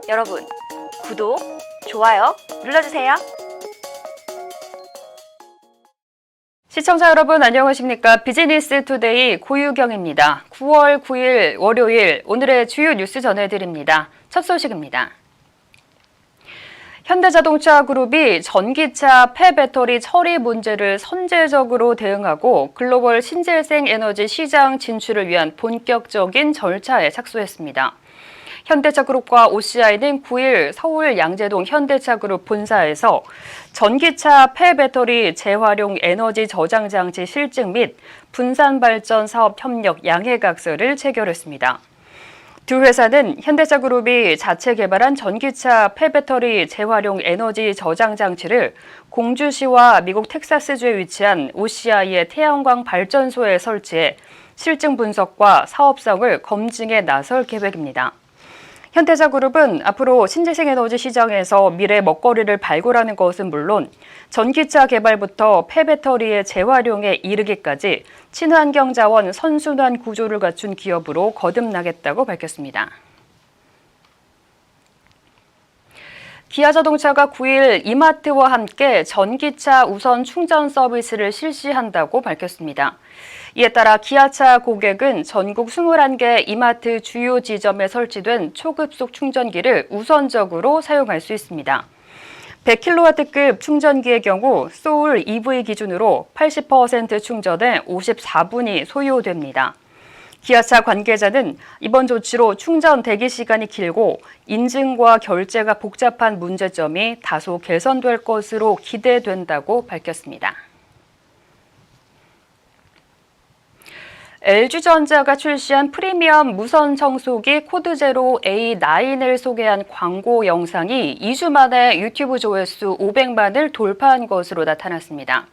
여러분, 구독, 좋아요 눌러주세요. 시청자 여러분 안녕하십니까? 비즈니스 투데이 고유경입니다. 9월 9일 월요일 오늘의 주요 뉴스 전해드립니다. 첫 소식입니다. 현대자동차 그룹이 전기차 폐배터리 처리 문제를 선제적으로 대응하고 글로벌 신재생 에너지 시장 진출을 위한 본격적인 절차에 착수했습니다. 현대차 그룹과 OCI는 9일 서울 양재동 현대차 그룹 본사에서 전기차 폐배터리 재활용 에너지 저장 장치 실증 및 분산 발전 사업 협력 양해각서를 체결했습니다. 두 회사는 현대차 그룹이 자체 개발한 전기차 폐배터리 재활용 에너지 저장 장치를 공주시와 미국 텍사스주에 위치한 OCI의 태양광 발전소에 설치해 실증 분석과 사업성을 검증에 나설 계획입니다. 현대차 그룹은 앞으로 신재생 에너지 시장에서 미래 먹거리를 발굴하는 것은 물론 전기차 개발부터 폐배터리의 재활용에 이르기까지 친환경 자원 선순환 구조를 갖춘 기업으로 거듭나겠다고 밝혔습니다. 기아자동차가 9일 이마트와 함께 전기차 우선 충전 서비스를 실시한다고 밝혔습니다. 이에 따라 기아차 고객은 전국 21개 이마트 주요 지점에 설치된 초급속 충전기를 우선적으로 사용할 수 있습니다. 100kW급 충전기의 경우 소울 EV 기준으로 80% 충전에 54분이 소요됩니다. 기아차 관계자는 이번 조치로 충전 대기 시간이 길고 인증과 결제가 복잡한 문제점이 다소 개선될 것으로 기대된다고 밝혔습니다. LG전자가 출시한 프리미엄 무선 청소기 코드제로 A9을 소개한 광고 영상이 2주 만에 유튜브 조회수 500만을 돌파한 것으로 나타났습니다.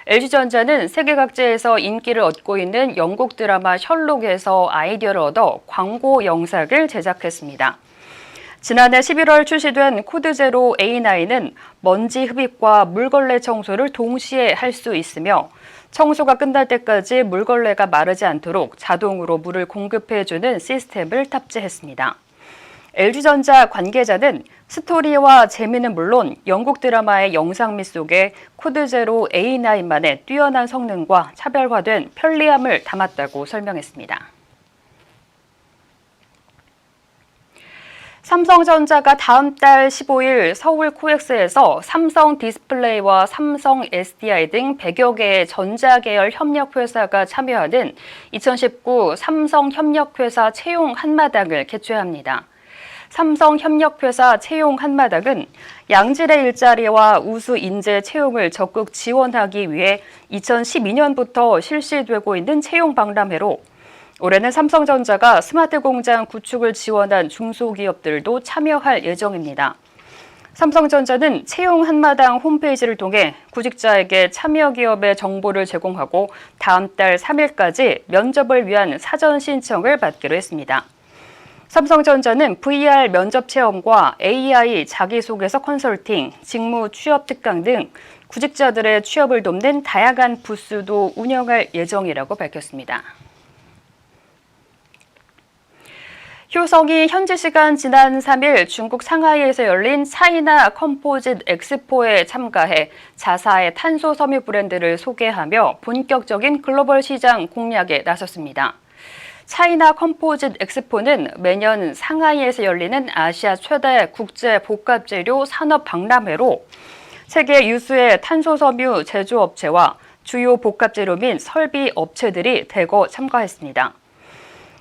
LG전자는 세계 각지에서 인기를 얻고 있는 영국 드라마 셜록에서 아이디어를 얻어 광고 영상을 제작했습니다. 지난해 11월 출시된 코드제로 A9은 먼지 흡입과 물걸레 청소를 동시에 할 수 있으며 청소가 끝날 때까지 물걸레가 마르지 않도록 자동으로 물을 공급해주는 시스템을 탑재했습니다. LG전자 관계자는 스토리와 재미는 물론 영국 드라마의 영상미 속에 코드제로 A9만의 뛰어난 성능과 차별화된 편리함을 담았다고 설명했습니다. 삼성전자가 다음 달 15일 서울 코엑스에서 삼성 디스플레이와 삼성 SDI 등 100여 개의 전자계열 협력회사가 참여하는 2019 삼성협력회사 채용 한마당을 개최합니다. 삼성협력회사 채용 한마당은 양질의 일자리와 우수 인재 채용을 적극 지원하기 위해 2012년부터 실시되고 있는 채용 박람회로 올해는 삼성전자가 스마트 공장 구축을 지원한 중소기업들도 참여할 예정입니다. 삼성전자는 채용 한마당 홈페이지를 통해 구직자에게 참여 기업의 정보를 제공하고 다음 달 3일까지 면접을 위한 사전 신청을 받기로 했습니다. 삼성전자는 VR 면접 체험과 AI 자기소개서 컨설팅, 직무 취업 특강 등 구직자들의 취업을 돕는 다양한 부스도 운영할 예정이라고 밝혔습니다. 효성이 현지 시간 지난 3일 중국 상하이에서 열린 차이나 컴포짓 엑스포에 참가해 자사의 탄소 섬유 브랜드를 소개하며 본격적인 글로벌 시장 공략에 나섰습니다. 차이나 컴포짓 엑스포는 매년 상하이에서 열리는 아시아 최대 국제 복합재료 산업 박람회로 세계 유수의 탄소 섬유 제조업체와 주요 복합재료 및 설비 업체들이 대거 참가했습니다.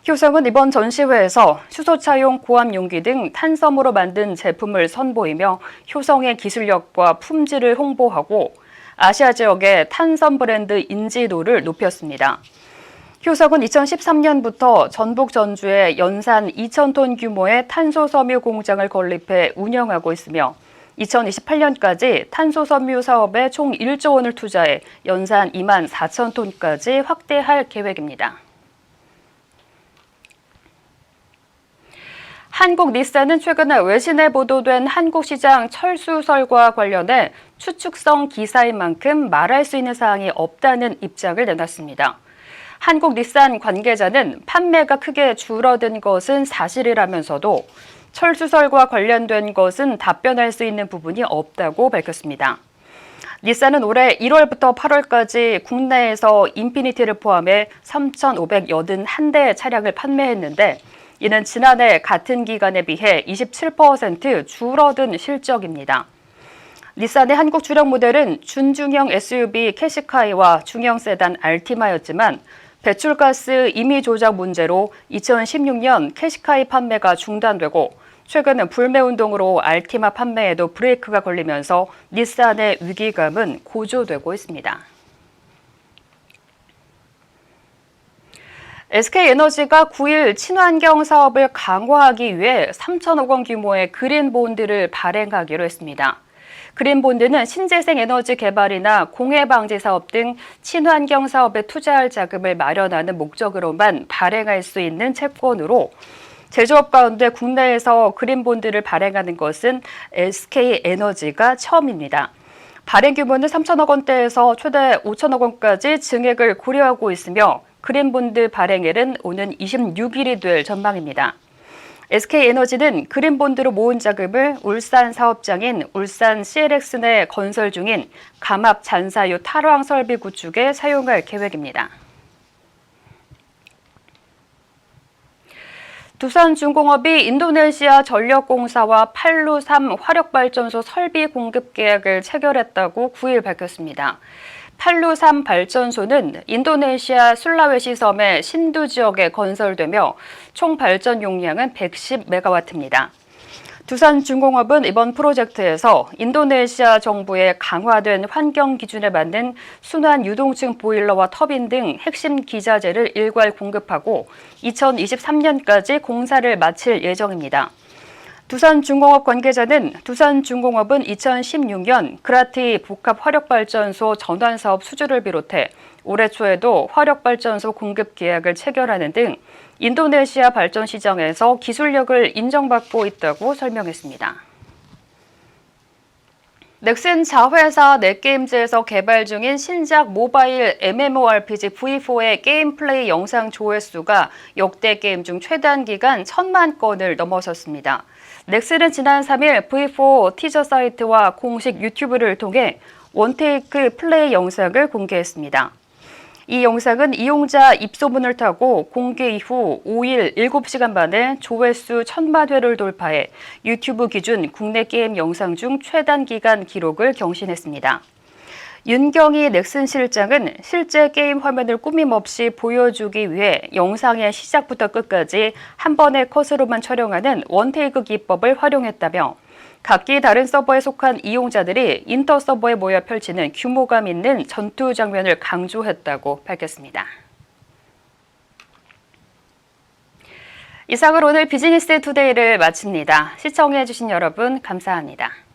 효성은 이번 전시회에서 수소차용 고압 용기 등 탄섬으로 만든 제품을 선보이며 효성의 기술력과 품질을 홍보하고 아시아 지역의 탄섬 브랜드 인지도를 높였습니다. 효성은 2013년부터 전북 전주에 연산 2,000톤 규모의 탄소 섬유 공장을 건립해 운영하고 있으며 2028년까지 탄소 섬유 사업에 총 1조 원을 투자해 연산 2만 4천 톤까지 확대할 계획입니다. 한국 닛산은 최근 외신에 보도된 한국 시장 철수설과 관련해 추측성 기사인 만큼 말할 수 있는 사항이 없다는 입장을 내놨습니다. 한국 닛산 관계자는 판매가 크게 줄어든 것은 사실이라면서도 철수설과 관련된 것은 답변할 수 있는 부분이 없다고 밝혔습니다. 닛산은 올해 1월부터 8월까지 국내에서 인피니티를 포함해 3,581대 차량을 판매했는데 이는 지난해 같은 기간에 비해 27% 줄어든 실적입니다. 닛산의 한국 주력 모델은 준중형 SUV 캐시카이와 중형 세단 알티마였지만 배출가스 임의 조작 문제로 2016년 캐시카이 판매가 중단되고 최근은 불매운동으로 알티마 판매에도 브레이크가 걸리면서 닛산의 위기감은 고조되고 있습니다. SK에너지가 9일 친환경 사업을 강화하기 위해 3천억 원 규모의 그린본드를 발행하기로 했습니다. 그린본드는 신재생 에너지 개발이나 공해 방지 사업 등 친환경 사업에 투자할 자금을 마련하는 목적으로만 발행할 수 있는 채권으로 제조업 가운데 국내에서 그린본드를 발행하는 것은 SK에너지가 처음입니다. 발행 규모는 3천억 원대에서 최대 5천억 원까지 증액을 고려하고 있으며 그린본드 발행일은 오는 26일이 될 전망입니다. SK에너지는 그린본드로 모은 자금을 울산 사업장인 울산 CLX 내 건설 중인 감압 잔사유 탈황 설비 구축에 사용할 계획입니다. 두산중공업이 인도네시아 전력공사와 팔루3 화력발전소 설비 공급 계약을 체결했다고 9일 밝혔습니다. 팔루3 발전소는 인도네시아 술라웨시 섬의 신두 지역에 건설되며 총 발전 용량은 110메가와트입니다. 두산중공업은 이번 프로젝트에서 인도네시아 정부의 강화된 환경 기준에 맞는 순환 유동층 보일러와 터빈 등 핵심 기자재를 일괄 공급하고 2023년까지 공사를 마칠 예정입니다. 두산중공업 관계자는 두산중공업은 2016년 그라티 복합 화력발전소 전환 사업 수주를 비롯해 올해 초에도 화력발전소 공급 계약을 체결하는 등 인도네시아 발전 시장에서 기술력을 인정받고 있다고 설명했습니다. 넥슨 자회사 넷게임즈에서 개발 중인 신작 모바일 MMORPG V4의 게임 플레이 영상 조회수가 역대 게임 중 최단 기간 1,000만 건을 넘어섰습니다. 넥슨은 지난 3일 V4 티저 사이트와 공식 유튜브를 통해 원테이크 플레이 영상을 공개했습니다. 이 영상은 이용자 입소문을 타고 공개 이후 5일 7시간 만에 조회수 1,000만 회를 돌파해 유튜브 기준 국내 게임 영상 중 최단 기간 기록을 경신했습니다. 윤경희 넥슨 실장은 실제 게임 화면을 꾸밈없이 보여주기 위해 영상의 시작부터 끝까지 한 번의 컷으로만 촬영하는 원테이크 기법을 활용했다며 각기 다른 서버에 속한 이용자들이 인터 서버에 모여 펼치는 규모감 있는 전투 장면을 강조했다고 밝혔습니다. 이상으로 오늘 비즈니스 투데이를 마칩니다. 시청해주신 여러분 감사합니다.